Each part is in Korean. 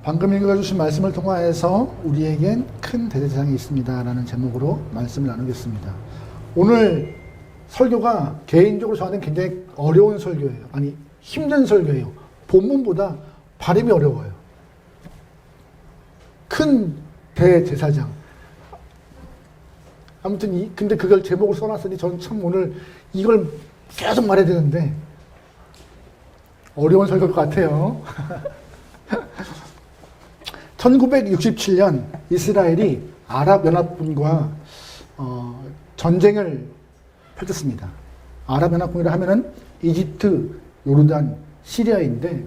방금 읽어주신 말씀을 통하여서 우리에겐 큰 대제사장이 있습니다 라는 제목으로 말씀을 나누겠습니다. 오늘 설교가 개인적으로 저한테는 굉장히 어려운 설교예요. 아니, 힘든 설교예요. 본문보다 발음이 어려워요. 큰 대제사장. 아무튼 근데 그걸 제목을 써놨으니 저는 참 오늘 이걸 계속 말해야 되는데 어려운 설교일 것 같아요. 1967년 이스라엘이 아랍연합군과 전쟁을 펼쳤습니다. 아랍연합군이라 하면은 이집트, 요르단, 시리아인데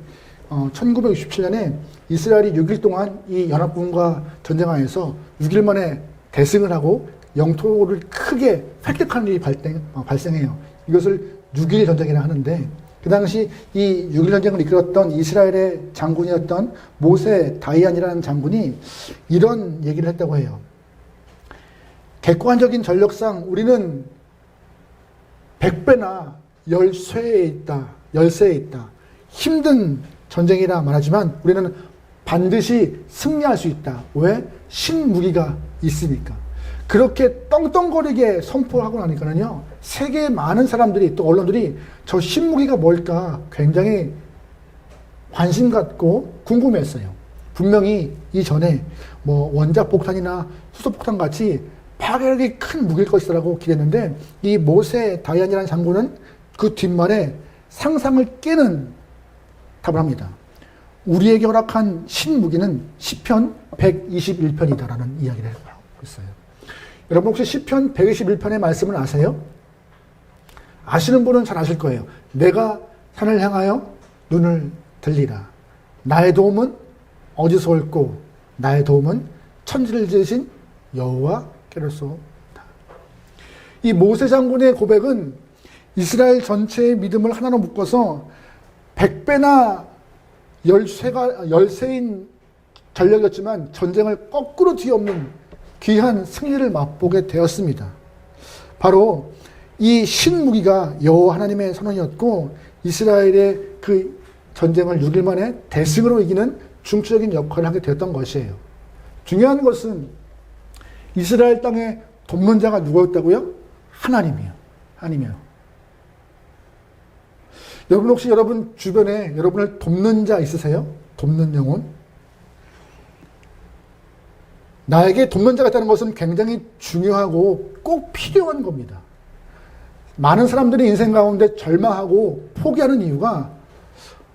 1967년에 이스라엘이 6일 동안 이 연합군과 전쟁하여서 6일 만에 대승을 하고 영토를 크게 획득하는 일이 발생해요. 이것을 6일 전쟁이라 하는데 그 당시 이 6일 전쟁을 이끌었던 이스라엘의 장군이었던 모세 다이안이라는 장군이 이런 얘기를 했다고 해요. 객관적인 전력상 우리는 100배나 열세에 있다. 힘든 전쟁이라 말하지만 우리는 반드시 승리할 수 있다. 왜? 신무기가 있으니까. 그렇게 떵떵거리게 선포하고 나니까는요, 세계 많은 사람들이 또 언론들이 저 신무기가 뭘까 굉장히 관심 갖고 궁금했어요. 분명히 이전에 뭐 원자폭탄이나 수소폭탄 같이 파괴력이 큰 무기일 것이라고 기대했는데 이 모세 다이안이라는 장군은 그 뒷말에 상상을 깨는 답을 합니다. 우리에게 허락한 신무기는 시편 121편이다라는 이야기를 하고 있어요. 여러분 혹시 시편 121편의 말씀을 아세요? 아시는 분은 잘 아실 거예요. 내가 산을 향하여 눈을 들리라. 나의 도움은 어디서 올꼬? 나의 도움은 천지를 지으신 여호와께로소이다. 이 모세 장군의 고백은 이스라엘 전체의 믿음을 하나로 묶어서 100배나 열세인 전력이었지만 전쟁을 거꾸로 뒤엎는 귀한 승리를 맛보게 되었습니다. 바로 이 신무기가 여호와 하나님의 선언이었고 이스라엘의 그 전쟁을 6일 만에 대승으로 이기는 중추적인 역할을 하게 되었던 것이에요. 중요한 것은 이스라엘 땅에 돕는 자가 누구였다고요? 하나님이요. 여러분 혹시 여러분 주변에 여러분을 돕는 자 있으세요? 돕는 영혼? 나에게 돕는 자가 있다는 것은 굉장히 중요하고 꼭 필요한 겁니다. 많은 사람들이 인생 가운데 절망하고 포기하는 이유가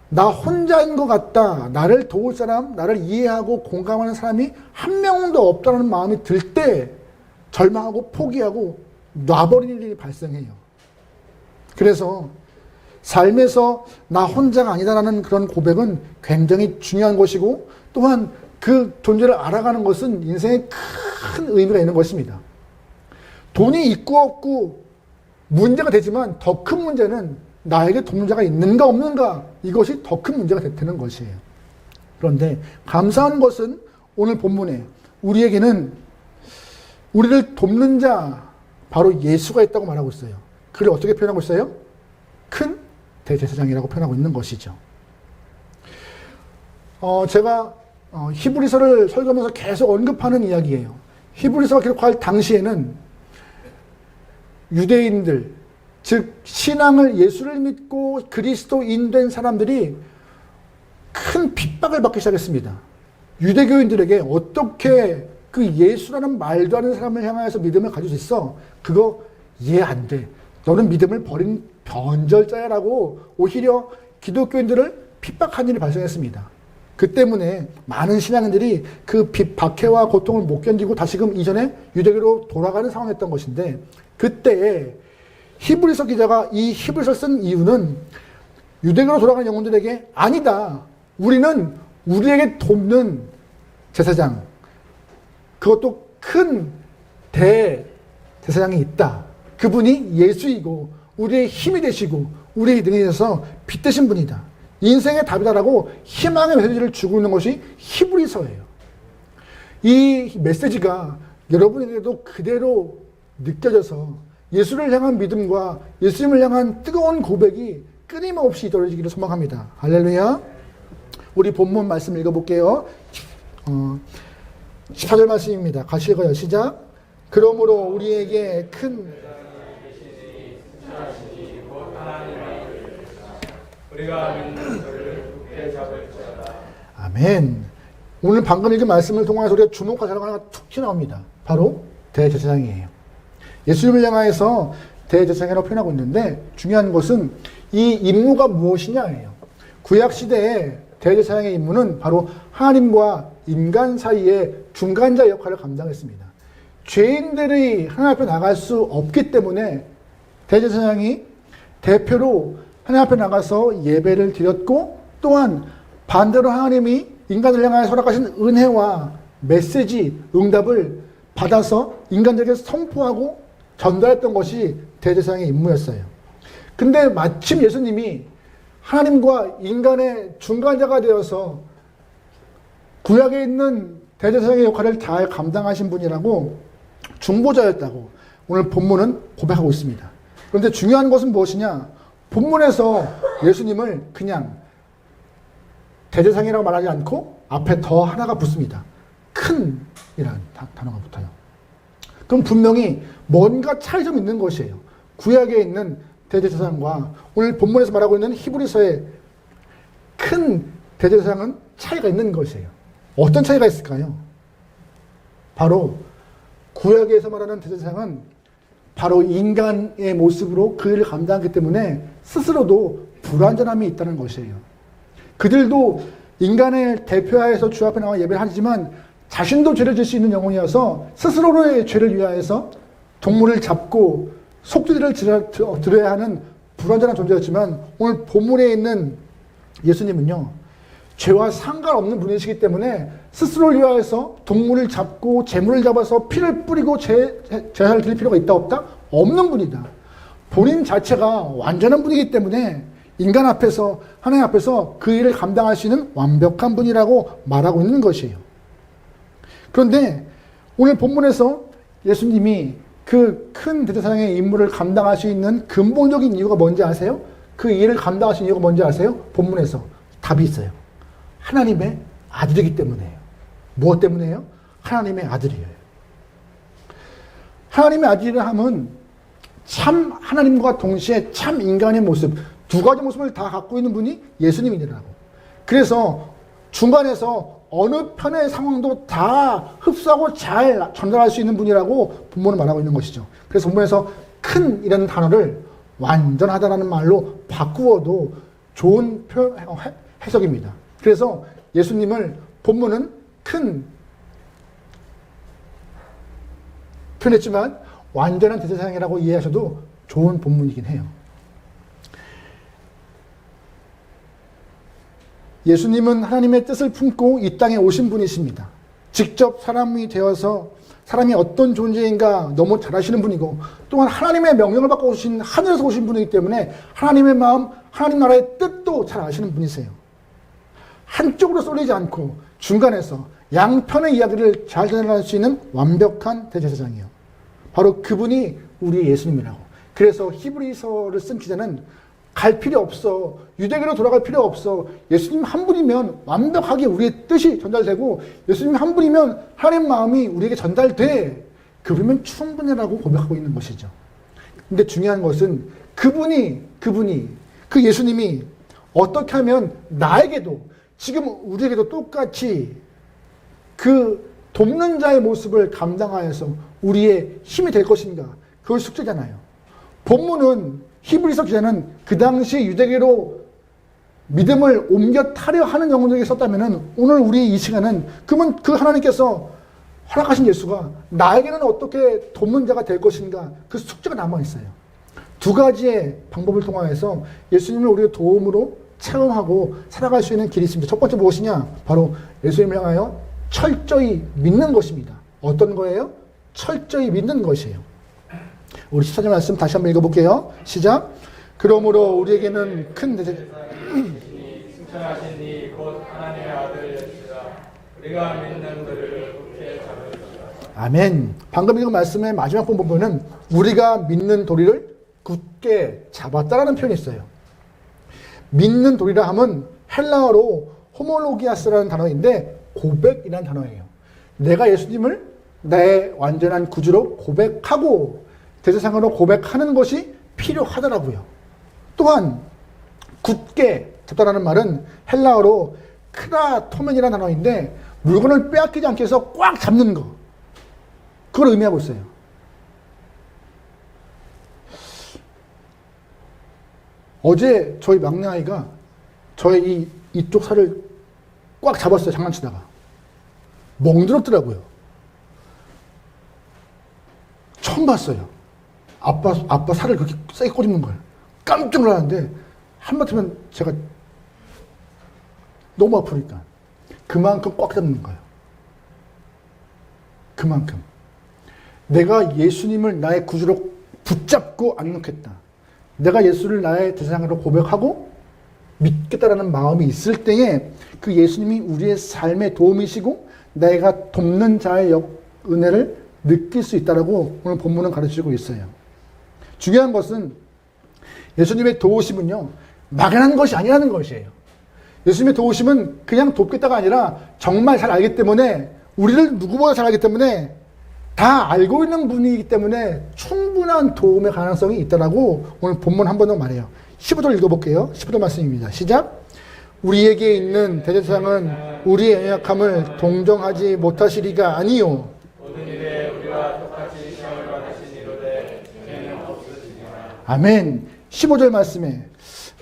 나 혼자인 것 같다. 나를 도울 사람, 나를 이해하고 공감하는 사람이 한 명도 없다는 마음이 들 때 절망하고 포기하고 놔버리는 일이 발생해요. 그래서 삶에서 나 혼자가 아니다라는 그런 고백은 굉장히 중요한 것이고 또한 그 존재를 알아가는 것은 인생에 큰 의미가 있는 것입니다. 돈이 있고 없고 문제가 되지만 더 큰 문제는 나에게 돕는 자가 있는가 없는가 이것이 더 큰 문제가 되는 것이에요. 그런데 감사한 것은 오늘 본문에 우리에게는 우리를 돕는 자 바로 예수가 있다고 말하고 있어요. 그를 어떻게 표현하고 있어요? 큰 대제사장이라고 표현하고 있는 것이죠. 제가 히브리서를 설교하면서 계속 언급하는 이야기예요. 히브리서가 기록할 당시에는 유대인들, 즉 신앙을 예수를 믿고 그리스도인 된 사람들이 큰 핍박을 받기 시작했습니다. 유대교인들에게 어떻게 그 예수라는 말도 안 되는 사람을 향하여서 믿음을 가질 수 있어? 그거 이해 안 돼. 너는 믿음을 버린 변절자야라고 오히려 기독교인들을 핍박한 일이 발생했습니다. 그 때문에 많은 신앙인들이 그 박해와 고통을 못 견디고 다시금 이전에 유대교로 돌아가는 상황이었던 것인데 그때에 히브리서 기자가 이 히브리서를 쓴 이유는 유대교로 돌아가는 영혼들에게 아니다. 우리는 우리에게 돕는 제사장, 그것도 큰 대제사장이 있다. 그분이 예수이고 우리의 힘이 되시고 우리의 등이 되셔서 빛 되신 분이다. 인생의 답이다라고 희망의 메시지를 주고 있는 것이 히브리서예요. 이 메시지가 여러분에게도 그대로 느껴져서 예수를 향한 믿음과 예수님을 향한 뜨거운 고백이 끊임없이 이루어지기를 소망합니다. 할렐루야. 우리 본문 말씀 읽어볼게요. 14절 말씀입니다. 같이 읽어요. 시작. 그러므로 우리에게 큰 아멘. 오늘 방금 읽은 말씀을 통해서 우리가 주목할 사람 하나가 툭 튀어나옵니다. 바로 대제사장이에요. 예수님을 향해서 대제사장이라고 표현하고 있는데 중요한 것은 이 임무가 무엇이냐예요. 구약시대에 대제사장의 임무는 바로 하나님과 인간 사이의 중간자 역할을 감당했습니다. 죄인들이 하나님 앞에 나갈 수 없기 때문에 대제사장이 대표로 하나님 앞에 나가서 예배를 드렸고 또한 반대로 하나님이 인간을 향하여 허락하신 은혜와 메시지, 응답을 받아서 인간들에게 선포하고 전달했던 것이 대제사장의 임무였어요. 근데 마침 예수님이 하나님과 인간의 중간자가 되어서 구약에 있는 대제사장의 역할을 잘 감당하신 분이라고 중보자였다고 오늘 본문은 고백하고 있습니다. 그런데 중요한 것은 무엇이냐? 본문에서 예수님을 그냥 대제사장이라고 말하지 않고 앞에 더 하나가 붙습니다. 큰 이라는 단어가 붙어요. 그럼 분명히 뭔가 차이점이 있는 것이에요. 구약에 있는 대제사장과 오늘 본문에서 말하고 있는 히브리서의 큰 대제사장은 차이가 있는 것이에요. 어떤 차이가 있을까요? 바로 구약에서 말하는 대제사장은 바로 인간의 모습으로 그 일을 감당하기 때문에 스스로도 불완전함이 있다는 것이에요. 그들도 인간을 대표하여서 주 앞에 나와 예배를 하지만 자신도 죄를 질 수 있는 영혼이어서 스스로의 죄를 위하여서 동물을 잡고 속죄를 드려야 하는 불완전한 존재였지만 오늘 본문에 있는 예수님은요, 죄와 상관없는 분이시기 때문에 스스로를 위하여서 동물을 잡고 재물을 잡아서 피를 뿌리고 제사를 드릴 필요가 있다 없다? 없는 분이다. 본인 자체가 완전한 분이기 때문에 인간 앞에서 하나님 앞에서 그 일을 감당할 수 있는 완벽한 분이라고 말하고 있는 것이에요. 그런데 오늘 본문에서 예수님이 그 큰 대제사장의 임무를 감당할 수 있는 근본적인 이유가 뭔지 아세요? 그 일을 감당할 수 있는 이유가 뭔지 아세요? 본문에서 답이 있어요. 하나님의 아들이기 때문이에요. 무엇 때문이에요? 하나님의 아들이에요. 하나님의 아들이라 함은 참 하나님과 동시에 참 인간의 모습, 두 가지 모습을 다 갖고 있는 분이 예수님이라고. 그래서 중간에서 어느 편의 상황도 다 흡수하고 잘 전달할 수 있는 분이라고 본문은 말하고 있는 것이죠. 그래서 본문에서 큰 이라는 단어를 완전하다라는 말로 바꾸어도 좋은 해석입니다. 그래서 예수님을 본문은 큰 표현했지만 완전한 대제사장이라고 이해하셔도 좋은 본문이긴 해요. 예수님은 하나님의 뜻을 품고 이 땅에 오신 분이십니다. 직접 사람이 되어서 사람이 어떤 존재인가 너무 잘 아시는 분이고 또한 하나님의 명령을 받고 오신 하늘에서 오신 분이기 때문에 하나님의 마음, 하나님 나라의 뜻도 잘 아시는 분이세요. 한쪽으로 쏠리지 않고 중간에서 양편의 이야기를 잘 전달할 수 있는 완벽한 대제사장이요. 바로 그분이 우리 예수님이라고. 그래서 히브리서를 쓴 기자는 갈 필요 없어. 유대교로 돌아갈 필요 없어. 예수님 한 분이면 완벽하게 우리의 뜻이 전달되고 예수님 한 분이면 하나님 마음이 우리에게 전달돼. 그분이면 충분하라고 고백하고 있는 것이죠. 근데 중요한 것은 그분이 그 예수님이 어떻게 하면 나에게도 지금 우리에게도 똑같이 그 돕는 자의 모습을 감당하여서 우리의 힘이 될 것인가. 그걸 숙제잖아요. 본문은 히브리서 기자는 그 당시 유대계로 믿음을 옮겨 타려 하는 영혼들에게 썼다면 오늘 우리 이 시간은 그러면 그 하나님께서 허락하신 예수가 나에게는 어떻게 돕는 자가 될 것인가 그 숙제가 남아있어요. 두 가지의 방법을 통하여서 예수님을 우리의 도움으로 체험하고 살아갈 수 있는 길이 있습니다. 첫 번째 무엇이냐? 바로 예수님을 향하여 철저히 믿는 것입니다. 어떤 거예요? 철저히 믿는 것이에요. 우리 14절 말씀 다시 한번 읽어볼게요. 시작. 그러므로 우리에게는 큰 승천하신 이 곧 하나님의 아들 예수가 우리가 믿는 그를 굳게 잡으리라. 아멘. 방금 읽은 말씀의 마지막 부분은 우리가 믿는 도리를 굳게 잡았다라는 표현이 있어요. 믿는 도리라 함은 헬라어로 호모로기아스라는 단어인데 고백이라는 단어예요. 내가 예수님을 나의 완전한 구주로 고백하고 대제사장으로 고백하는 것이 필요하더라고요. 또한 굳게 잡다라는 말은 헬라어로 크라토멘이라는 단어인데 물건을 빼앗기지 않게 해서 꽉 잡는 거, 그걸 의미하고 있어요. 어제 저희 막내 아이가 저의 이쪽 살을 꽉 잡았어요. 장난치다가 멍들었더라고요. 처음 봤어요. 아빠 살을 그렇게 세게 꼬집는 걸. 깜짝 놀랐는데 한마디면 제가 너무 아프니까 그만큼 꽉 잡는 거예요. 그만큼 내가 예수님을 나의 구주로 붙잡고 안놓겠다. 내가 예수를 나의 대상으로 고백하고 믿겠다라는 마음이 있을 때에 그 예수님이 우리의 삶에 도움이시고 내가 돕는 자의 은혜를 느낄 수 있다라고 오늘 본문은 가르치고 있어요. 중요한 것은 예수님의 도우심은요, 막연한 것이 아니라는 것이에요. 예수님의 도우심은 그냥 돕겠다가 아니라 정말 잘 알기 때문에, 우리를 누구보다 잘 알기 때문에, 다 알고 있는 분이기 때문에 충분한 도움의 가능성이 있다라고 오늘 본문 한 번 더 말해요. 15절 읽어볼게요. 15절 말씀입니다. 시작. 우리에게 있는 대제사장은 우리의 연약함을 동정하지 못하시리가 아니요 모든 일에 우리와 똑같이 시험을 받으신 이로되 죄는 없으시니라. 아멘. 15절 말씀에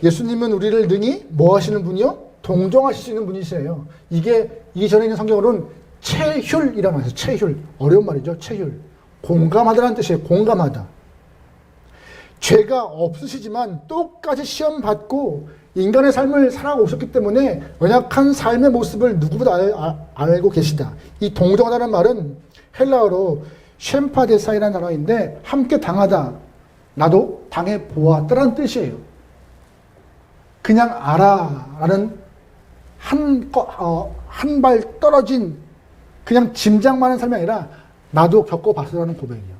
예수님은 우리를 능히 뭐 하시는 분이요? 동정하실 수 있는 분이시래요. 이게 이전에 있는 성경으로는 체휼이라는 말이에요. 체휼. 어려운 말이죠. 체휼. 공감하다라는 뜻이에요. 공감하다. 죄가 없으시지만 똑같이 시험 받고 인간의 삶을 살아오셨기 때문에 연약한 삶의 모습을 누구보다 알고 계시다. 이 동정하다는 말은 헬라어로 셴파데사이라는 단어인데 함께 당하다. 나도 당해보았다라는 뜻이에요. 그냥 알아라는 한 발 떨어진 그냥 짐작만한 삶이 아니라 나도 겪어봤으라는 고백이에요.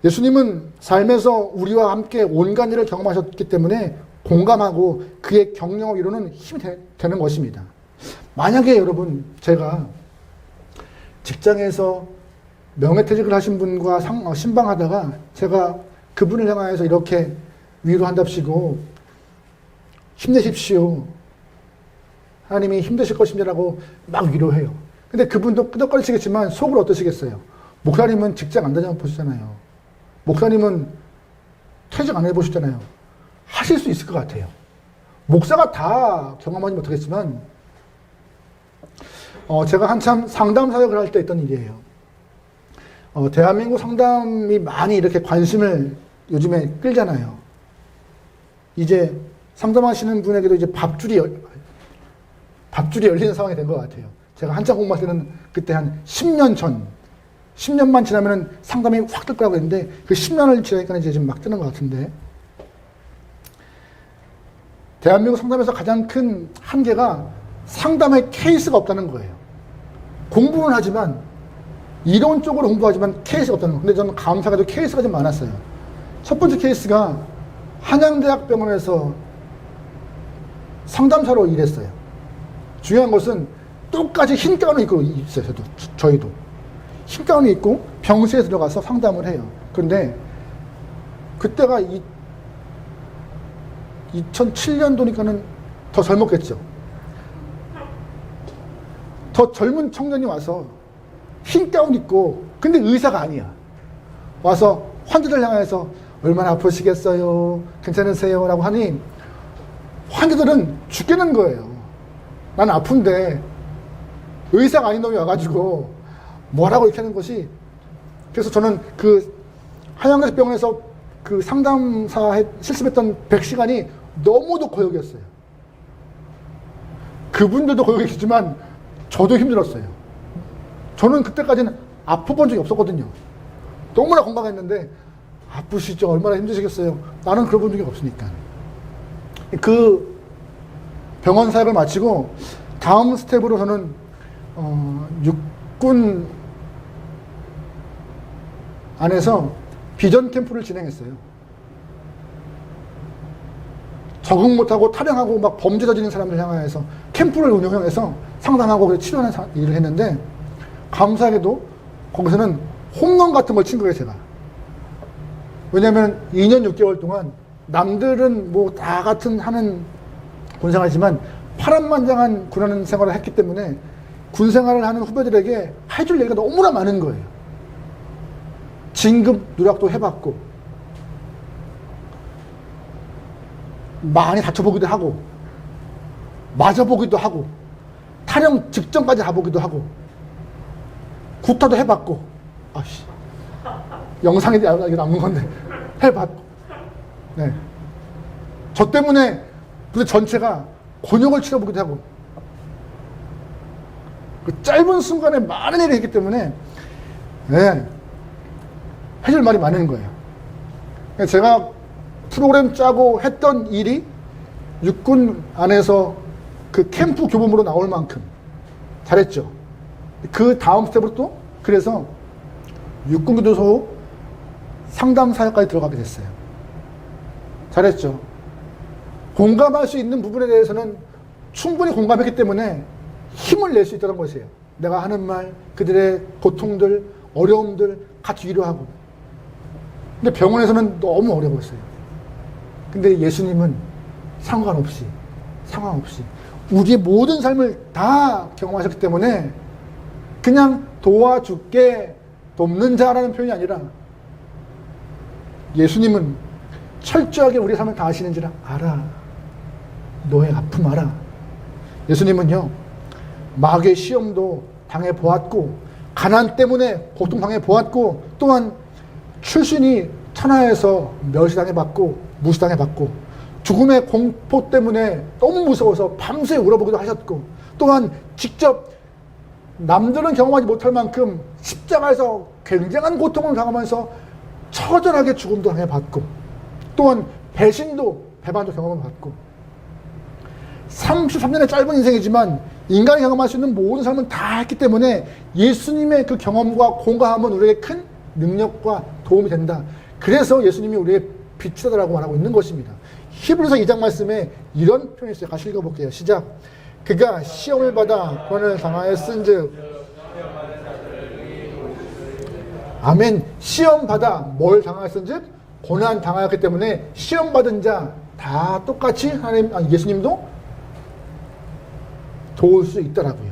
예수님은 삶에서 우리와 함께 온갖 일을 경험하셨기 때문에 공감하고 그의 경력을 이루는 힘이 되는 것입니다. 만약에 여러분, 제가 직장에서 명예퇴직을 하신 분과 신방하다가 제가 그분을 향하여서 이렇게 위로한답시고 힘내십시오. 하나님이 힘드실 것입니다라고 막 위로해요. 근데 그분도 끄덕거리시겠지만 속으로 어떠시겠어요? 목사님은 직장 안 다녀 보시잖아요. 목사님은 퇴직 안 해보셨잖아요. 하실 수 있을 것 같아요. 목사가 다 경험하지 못하겠지만 제가 한참 상담 사역을 할 때 있던 일이에요. 대한민국 상담이 많이 이렇게 관심을 요즘에 끌잖아요. 이제 상담하시는 분에게도 이제 밥줄이 열리는 상황이 된 것 같아요. 제가 한참 공부할 때는 그때 한 10년 전, 10년만 지나면 상담이 확 뜰 거라고 했는데 그 10년을 지나니까 이제 지금 막 뜨는 것 같은데, 대한민국 상담에서 가장 큰 한계가 상담의 케이스가 없다는 거예요. 공부는 하지만, 이론적으로 공부하지만 케이스가 없다는 거예요. 근데 저는 감사하게도 케이스가 좀 많았어요. 첫 번째 케이스가 한양대학병원에서 상담사로 일했어요. 중요한 것은 똑같이 흰 가운을 입고 있어요. 저희도 흰 가운을 입고 병실에 들어가서 상담을 해요. 그런데 그때가 2007년도니까는 더 젊었겠죠. 더 젊은 청년이 와서 흰 가운 입고, 근데 의사가 아니야. 와서 환자들 향해서 얼마나 아프시겠어요? 괜찮으세요? 라고 하니 환자들은 죽겠는 거예요. 난 아픈데 의사가 아닌 놈이 와가지고 뭐라고 이렇게 하는 것이. 그래서 저는 그 한양대병원에서 그 상담사 실습했던 100시간이 너무도 고역이었어요. 그분들도 고역이었지만 저도 힘들었어요. 저는 그때까지는 아파본 적이 없었거든요. 너무나 건강했는데 아프시죠? 얼마나 힘드시겠어요? 나는 그런 본 적이 없으니까. 그 병원 사역을 마치고 다음 스텝으로 저는 육군 안에서 비전 캠프를 진행했어요. 적응 못하고 탈영하고 막 범죄 저지른 사람들 향해서 캠프를 운영해서 상담하고 치료하는 일을 했는데, 감사하게도 거기서는 홈런 같은 걸 친 거예요, 제가. 왜냐면 2년 6개월 동안 남들은 뭐 다 같은 하는 군생활이지만 파란만장한 군하는 생활을 했기 때문에 군생활을 하는 후배들에게 해줄 얘기가 너무나 많은 거예요. 진급 누락도 해봤고, 많이 다쳐보기도 하고, 맞아보기도 하고, 탈영 직전까지 가보기도 하고, 구타도 해봤고, 아씨, 영상에 남는 건데, 해봤고, 네. 저 때문에 부대 전체가 곤욕을 치러보기도 하고, 그 짧은 순간에 많은 일이 있기 때문에, 네, 해줄 말이 많은 거예요. 제가 프로그램 짜고 했던 일이 육군 안에서 그 캠프 교범으로 나올 만큼 잘했죠. 그 다음 스텝으로 또 그래서 육군교도소 상담사역까지 들어가게 됐어요. 잘했죠. 공감할 수 있는 부분에 대해서는 충분히 공감했기 때문에 힘을 낼 수 있다는 것이에요. 내가 하는 말, 그들의 고통들, 어려움들 같이 위로하고. 근데 병원에서는 너무 어려웠어요. 근데 예수님은 상관없이 우리의 모든 삶을 다 경험하셨기 때문에 그냥 도와줄게, 돕는 자라는 표현이 아니라 예수님은 철저하게 우리의 삶을 다 아시는지라 알아. 너의 아픔 알아. 예수님은요, 마귀의 시험도 당해보았고, 가난 때문에 고통당해보았고, 또한 출신이 천하에서 멸시당해봤고, 무시당해봤고, 죽음의 공포 때문에 너무 무서워서 밤새 울어보기도 하셨고, 또한 직접 남들은 경험하지 못할 만큼 십자가에서 굉장한 고통을 당하면서 처절하게 죽음도 당해봤고, 또한 배반도 경험해봤고, 33년의 짧은 인생이지만 인간이 경험할 수 있는 모든 삶은 다 했기 때문에 예수님의 그 경험과 공감은 우리에게 큰 능력과 도움이 된다. 그래서 예수님이 우리의 빛이다라고 말하고 있는 것입니다. 히브리서 2장 말씀에 이런 표현이 있어요. 같이 읽어볼게요. 시작. 그가 시험을 받아 고난을 당하였은즉. 아멘. 시험 받아 뭘 당하였은즉? 고난 당하였기 때문에 시험 받은 자 다 똑같이 하나님, 예수님도 도울 수 있더라고요.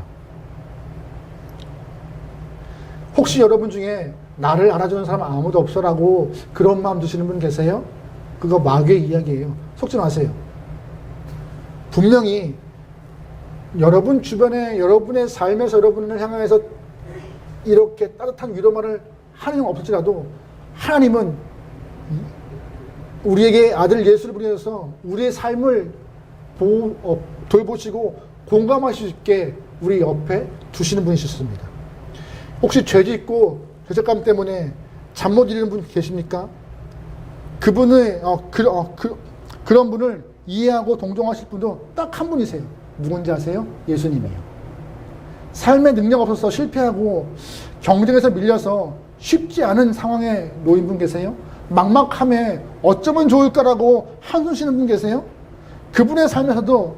혹시 여러분 중에 나를 알아주는 사람 아무도 없어라고 그런 마음 드시는 분 계세요? 그거 마귀의 이야기예요. 속지 마세요. 분명히 여러분 주변에, 여러분의 삶에서 여러분을 향해서 이렇게 따뜻한 위로만을 하는 형 없을지라도 하나님은 우리에게 아들 예수를 보내셔서 우리의 삶을 돌보시고 공감하실 수 있게 우리 옆에 두시는 분이셨습니다. 혹시 죄 짓고 죄책감 때문에 잠 못 이루는 분 계십니까? 그분을 그런 분을 이해하고 동정하실 분도 딱 한 분이세요. 누군지 아세요? 예수님이에요. 삶의 능력 없어서 실패하고 경쟁에서 밀려서 쉽지 않은 상황에 놓인 분 계세요? 막막함에 어쩌면 좋을까라고 한숨 쉬는 분 계세요? 그분의 삶에서도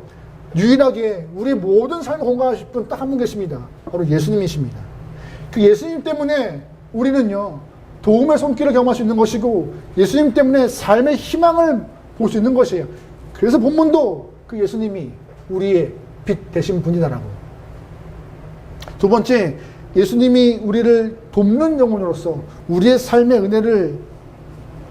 유일하게 우리 모든 삶을 공감하실 분 딱 한 분 계십니다. 바로 예수님이십니다. 그 예수님 때문에 우리는요, 도움의 손길을 경험할 수 있는 것이고, 예수님 때문에 삶의 희망을 볼 수 있는 것이에요. 그래서 본문도 그 예수님이 우리의 빛 되신 분이다라고. 두 번째, 예수님이 우리를 돕는 영혼으로서 우리의 삶의 은혜를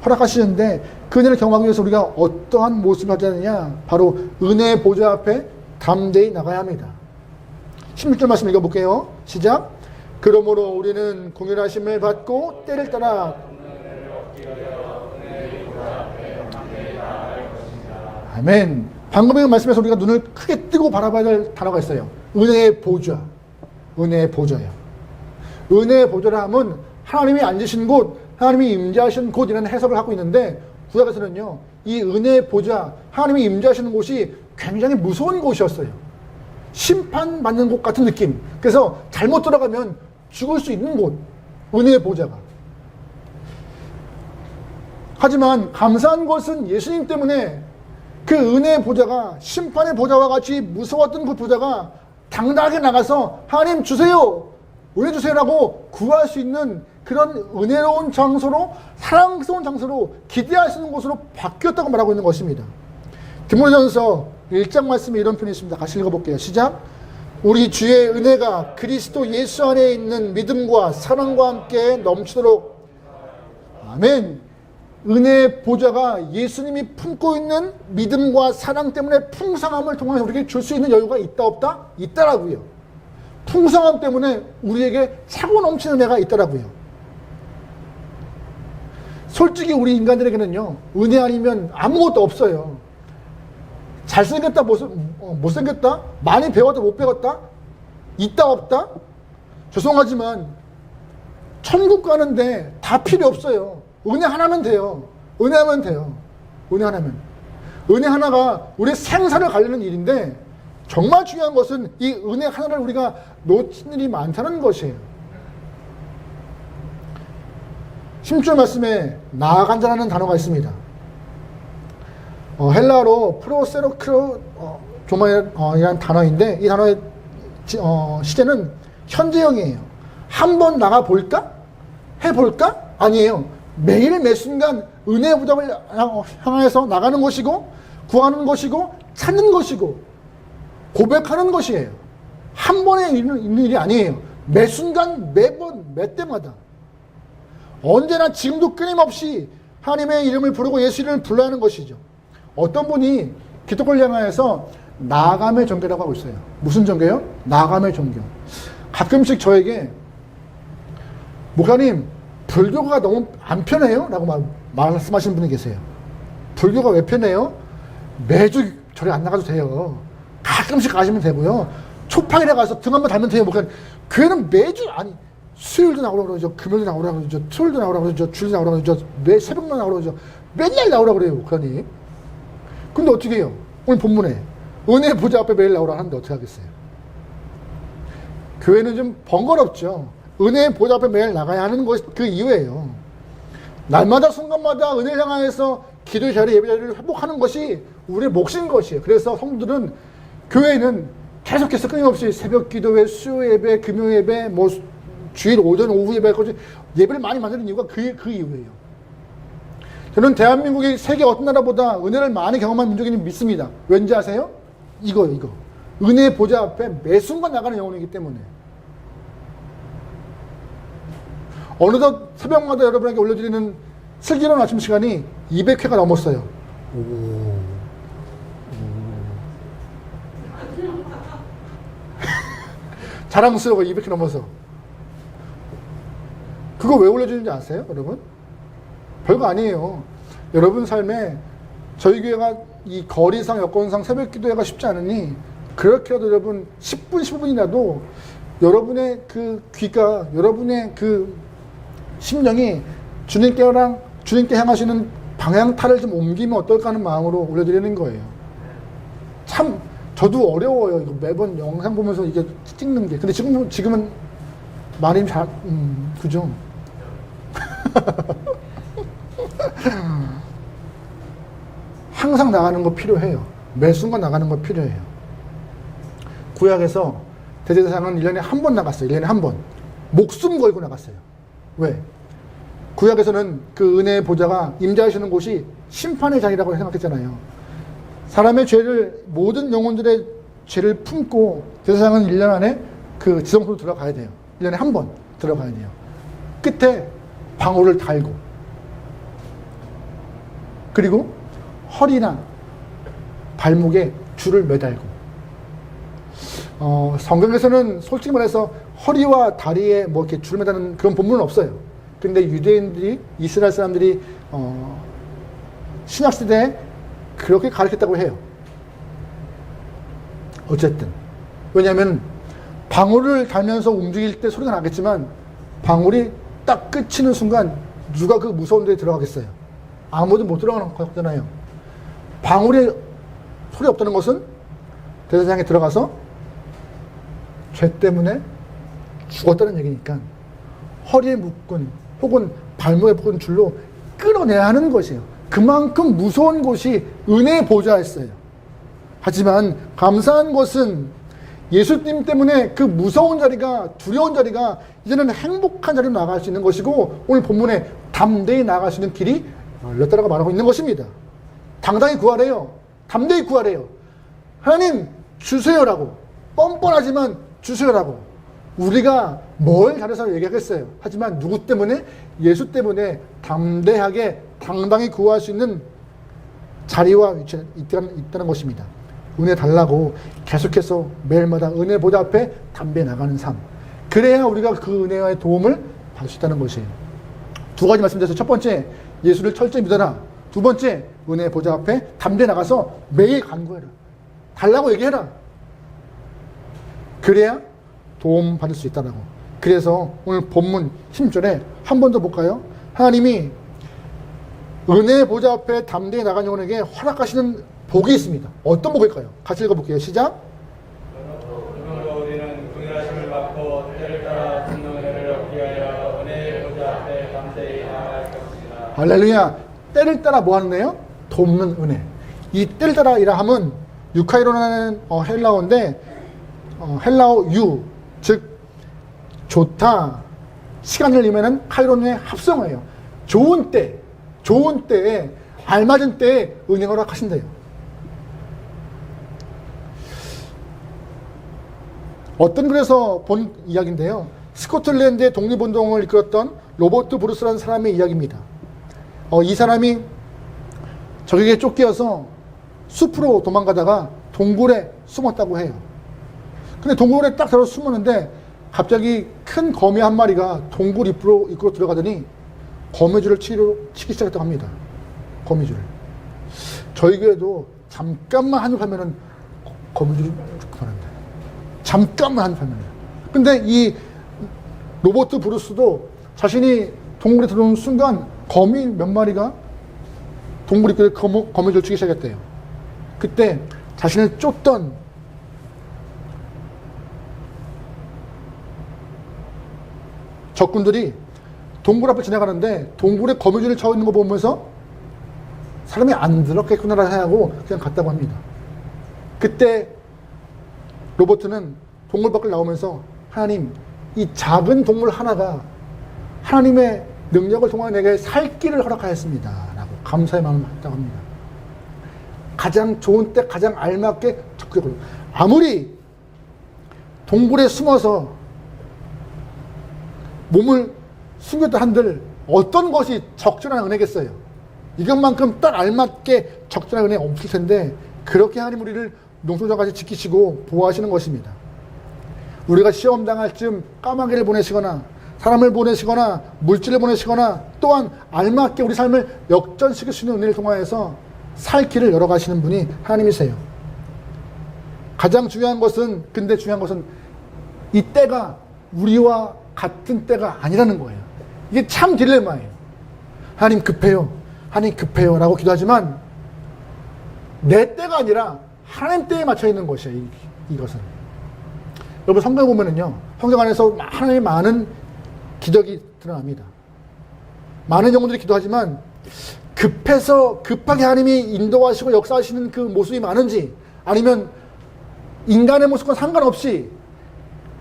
허락하시는데, 그 은혜를 경험하기 위해서 우리가 어떠한 모습을 가져야 하느냐? 바로 은혜의 보좌 앞에 담대히 나가야 합니다. 16절 말씀 읽어볼게요. 시작. 그러므로 우리는 공연하심을 받고 때를 따라 아멘. 방금의 말씀에서 우리가 눈을 크게 뜨고 바라봐야 할 단어가 있어요. 은혜의 보좌. 은혜의 보좌예요. 은혜의 보좌라 함은 하나님이 앉으신 곳, 하나님이 임재하신 곳이라는 해석을 하고 있는데, 구약에서는요, 이 은혜의 보좌, 하나님이 임재하시는 곳이 굉장히 무서운 곳이었어요. 심판받는 곳 같은 느낌. 그래서 잘못 들어가면 죽을 수 있는 곳, 은혜의 보좌가. 하지만 감사한 것은 예수님 때문에 그 은혜의 보좌가 심판의 보좌와 같이 무서웠던 그 보좌가 당당하게 나가서 하나님 주세요, 은혜 주세요라고 구할 수 있는 그런 은혜로운 장소로, 사랑스러운 장소로, 기대할 수 있는 곳으로 바뀌었다고 말하고 있는 것입니다. 디모데전서 1장 말씀에 이런 표현이 있습니다. 같이 읽어볼게요. 시작. 우리 주의 은혜가 그리스도 예수 안에 있는 믿음과 사랑과 함께 넘치도록. 아멘. 은혜의 보좌가 예수님이 품고 있는 믿음과 사랑 때문에 풍성함을 통해서 우리에게 줄 수 있는 여유가 있다 없다? 있다라고요. 풍성함 때문에 우리에게 차고 넘치는 은혜가 있다라고요. 솔직히 우리 인간들에게는요, 은혜 아니면 아무것도 없어요. 잘생겼다, 못생겼다, 많이 배웠다, 못 배웠다, 있다, 없다. 죄송하지만 천국 가는데 다 필요 없어요. 은혜 하나면 돼요. 은혜하면 돼요. 은혜 하나면. 은혜 하나가 우리의 생사를 가리는 일인데, 정말 중요한 것은 이 은혜 하나를 우리가 놓친 일이 많다는 것이에요. 16절 말씀에 나아간 자라는 단어가 있습니다. 헬라어로 프로세로크로조마이라는 단어인데, 이 단어의 시제는 현재형이에요. 한번 나가볼까? 해볼까? 아니에요. 매일 매순간 은혜의 보좌를 향해서 나가는 것이고, 구하는 것이고, 찾는 것이고, 고백하는 것이에요. 한 번에 있는 일이 아니에요. 매 순간, 매번, 매 때마다. 언제나 지금도 끊임없이 하나님의 이름을 부르고 예수 이름을 불러야 하는 것이죠. 어떤 분이 기독교를 향하여서 나아감의 종교라고 하고 있어요. 무슨 종교요? 나아감의 종교. 가끔씩 저에게, 목사님, 불교가 너무 안 편해요? 라고 말씀하시는 분이 계세요. 불교가 왜 편해요? 매주 절에 안 나가도 돼요. 가끔씩 가시면 되고요. 초파일에 가서 등 한번 달면 돼요. 목사님, 교회는 매주, 아니, 수요일도 나오라고 그러죠. 금요일도 나오라고 그러죠. 토요일도 나오라고 그러죠. 주일도 나오라고 그러죠. 매 새벽만 나오라고 그러죠. 맨날 나오라고 그래요, 목사님. 근데 어떻게 해요? 오늘 본문에 은혜 보좌 앞에 매일 나오라 하는데 어떻게 하겠어요? 교회는 좀 번거롭죠. 은혜의 보좌 앞에 매일 나가야 하는 것이 그 이유예요. 날마다 순간마다 은혜를 향하여서 기도의 자리, 예배 자리를 회복하는 것이 우리의 몫인 것이에요. 그래서 성도들은, 교회는 계속해서 끊임없이 새벽 기도회, 수요 예배, 금요 예배, 주일 오전 오후 예배까지 예배를 많이 만드는 이유가 그 이유예요. 저는 대한민국이 세계 어떤 나라보다 은혜를 많이 경험한 민족이니 믿습니다. 왠지 아세요? 이거. 은혜의 보좌 앞에 매 순간 나가는 영혼이기 때문에. 어느덧 새벽마다 여러분에게 올려드리는 슬기로운 아침 시간이 200회가 넘었어요. 자랑스러워. 200회 넘어서. 그거 왜 올려주는지 아세요, 여러분? 별거 아니에요. 여러분 삶에, 저희 교회가 이 거리상 여건상 새벽 기도회가 쉽지 않으니, 그렇게라도 여러분 10분 15분이라도 여러분의 그 귀가, 여러분의 그 심령이 주님께 향하시는 방향타를 좀 옮기면 어떨까 하는 마음으로 올려드리는 거예요. 참 저도 어려워요. 이거 매번 영상 보면서 이게 찍는 게. 근데 지금은 많이 그죠? 항상 나가는 거 필요해요. 매 순간 나가는 거 필요해요. 구약에서 대제사장은 1년에 한 번 나갔어요. 1년에 한 번. 목숨 걸고 나갔어요. 왜? 구약에서는 그 은혜의 보좌가 임재하시는 곳이 심판의 자리라고 생각했잖아요. 사람의 죄를, 모든 영혼들의 죄를 품고 대제사장은 1년 안에 그 지성소로 들어가야 돼요. 1년에 한 번 들어가야 돼요. 끝에 방울을 달고, 그리고 허리나 발목에 줄을 매달고. 성경에서는 솔직히 말해서 허리와 다리에 뭐 이렇게 줄 매다는 그런 본문은 없어요. 근데 유대인들이, 이스라엘 사람들이 신약 시대에 그렇게 가르쳤다고 해요. 어쨌든 왜냐하면 방울을 달면서 움직일 때 소리가 나겠지만, 방울이 딱 끝치는 순간 누가 그 무서운 데에 들어가겠어요? 아무도 못 들어가는 거잖아요. 방울이 소리 없다는 것은 대제사장에 들어가서 죄 때문에 죽었다는 얘기니까 허리에 묶은 혹은 발목에 묶은 줄로 끌어내야 하는 것이에요. 그만큼 무서운 곳이 은혜의 보좌였어요. 하지만 감사한 것은 예수님 때문에 그 무서운 자리가, 두려운 자리가 이제는 행복한 자리로 나갈 수 있는 것이고, 오늘 본문에 담대히 나갈 수 있는 길이 열렸다라고 말하고 있는 것입니다. 당당히 구하래요. 담대히 구하래요. 하나님 주세요라고, 뻔뻔하지만 주세요라고. 우리가 뭘 잘해서 얘기하겠어요. 하지만 누구 때문에? 예수 때문에 담대하게 당당히 구할 수 있는 자리와 위치에 있다는 것입니다. 은혜 달라고 계속해서 매일마다 은혜 보좌 앞에 담대히 나가는 삶. 그래야 우리가 그 은혜와의 도움을 받을 수 있다는 것이에요. 두 가지 말씀드려서, 첫 번째, 예수를 철저히 믿어라. 두 번째, 은혜 보좌 앞에 담대히 나가서 매일 간구해라. 달라고 얘기해라. 그래야 도움 받을 수 있다라고. 그래서 오늘 본문 10절에 한 번 더 볼까요? 하나님이 은혜 보좌 앞에 담대히 나간 영혼에게 허락하시는 복이 있습니다. 어떤 복일까요? 같이 읽어볼게요. 시작. 그러므로 우리는 긍휼하심을 받고 때를 따라 듣는 은혜를 얻기 위하여 은혜의 보좌 앞에 담대히 나아갈 것이다. 할렐루야. 때를 따라 뭐 하는 거예요? 돕는 은혜. 이 때를 따라이라 함은 유카이로라는 헬라어인데, 헬라어 유, 즉 좋다, 시간을 이면은 카이론의 합성어예요. 좋은 때, 좋은 때에, 알맞은 때에 은혜를 허락하신대요. 어떤 글에서 본 이야기인데요, 스코틀랜드의 독립운동을 이끌었던 로버트 브루스라는 사람의 이야기입니다. 이 사람이 적에게 쫓겨서 숲으로 도망가다가 동굴에 숨었다고 해요. 근데 동굴에 딱 들어서 숨었는데 갑자기 큰 거미 한 마리가 동굴 입구로 들어가더니 거미줄을 치기 시작했다고 합니다. 거미줄을. 저희 교회도 잠깐만 한입 하면은 거미줄이 그만합니다. 잠깐만 한입 하면은. 근데 이 로버트 브루스도 자신이 동굴에 들어오는 순간 거미 몇 마리가 동굴 입구에 거미줄을 치기 시작했대요. 그때 자신을 쫓던 적군들이 동굴 앞에 지나가는데 동굴에 거미줄을 쳐 있는 거 보면서 사람이 안 들었겠구나 하고 그냥 갔다고 합니다. 그때 로버트는 동굴 밖을 나오면서, 하나님, 이 작은 동물 하나가 하나님의 능력을 통해 내게 살 길을 허락하였습니다 라고 감사의 마음을 했다고 합니다. 가장 좋은 때 가장 알맞게 적극적으로, 아무리 동굴에 숨어서 몸을 숨겼다 한들 어떤 것이 적절한 은혜겠어요. 이것만큼 딱 알맞게 적절한 은혜 없을 텐데, 그렇게 하나님 우리를 농소자같이 지키시고 보호하시는 것입니다. 우리가 시험 당할 즈음 까마귀를 보내시거나 사람을 보내시거나 물질을 보내시거나, 또한 알맞게 우리 삶을 역전시킬 수 있는 은혜를 통하여서 살 길을 열어가시는 분이 하나님이세요. 가장 중요한 것은, 근데 중요한 것은 이 때가 우리와 같은 때가 아니라는 거예요. 이게 참 딜레마예요. 하나님 급해요, 하나님 급해요 라고 기도하지만 내 때가 아니라 하나님 때에 맞춰 있는 것이에요. 이것은. 여러분, 성경 보면은요, 성경 안에서 하나님의 많은 기적이 드러납니다. 많은 영혼들이 기도하지만 급하게 하나님이 인도하시고 역사하시는 그 모습이 많은지, 아니면 인간의 모습과 상관없이,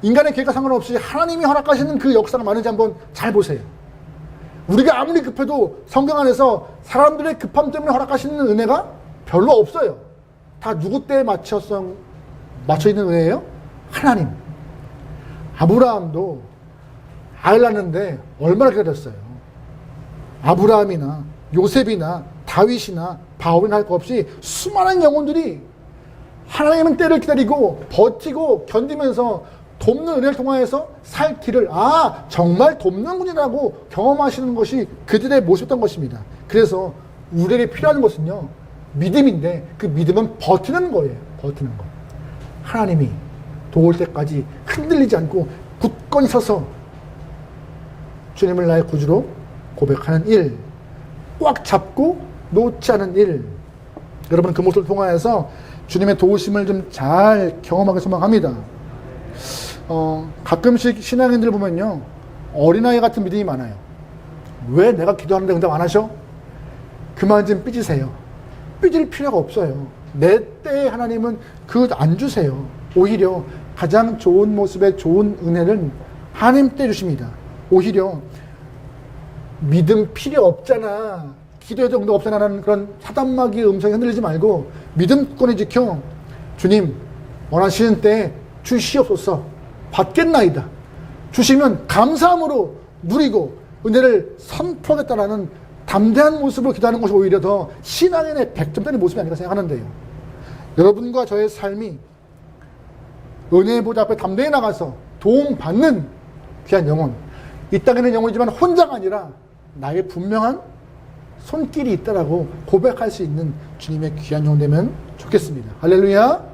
인간의 계획과 상관없이 하나님이 허락하시는 그 역사가 많은지 한번 잘 보세요. 우리가 아무리 급해도 성경 안에서 사람들의 급함 때문에 허락하시는 은혜가 별로 없어요. 다 누구 때에 맞춰 있는 은혜예요? 하나님. 아브라함도 아이를 낳는데 얼마나 기다렸어요. 아브라함이나 요셉이나 다윗이나 바울이나 할 것 없이 수많은 영혼들이 하나님은 때를 기다리고 버티고 견디면서 돕는 은혜를 통하여서 살 길을, 정말 돕는군이라고 경험하시는 것이 그들의 모습이었던 것입니다. 그래서 우리에게 필요한 것은요, 믿음인데, 그 믿음은 버티는 거예요. 버티는 거. 하나님이 도울 때까지 흔들리지 않고 굳건히 서서 주님을 나의 구주로 고백하는 일, 꽉 잡고 놓지 않은 일. 여러분, 그 모습을 통하여서 주님의 도우심을 좀 잘 경험하기 소망합니다. 가끔씩 신앙인들 보면요, 어린아이 같은 믿음이 많아요. 왜 내가 기도하는데 응답 안 하셔? 그만 좀 삐지세요. 삐질 필요가 없어요. 내 때에 하나님은 그것 안 주세요. 오히려 가장 좋은 모습의 좋은 은혜는 하나님 때 주십니다. 오히려 믿음 필요 없잖아, 기도의 정도 없잖아 라는 그런 사단마귀의 음성에 흔들리지 말고 믿음 굳건히 지켜 주님 원하시는 때 주시옵소서 받겠나이다. 주시면 감사함으로 누리고 은혜를 선포하겠다라는 담대한 모습으로 기도하는 것이 오히려 더 신앙인의 100점짜리 모습이 아닌가 생각하는데요. 여러분과 저의 삶이 은혜의 보좌 앞에 담대히 나가서 도움받는 귀한 영혼, 이 땅에는 영혼이지만 혼자가 아니라 나의 분명한 손길이 있다라고 고백할 수 있는 주님의 귀한 영혼 되면 좋겠습니다. 할렐루야.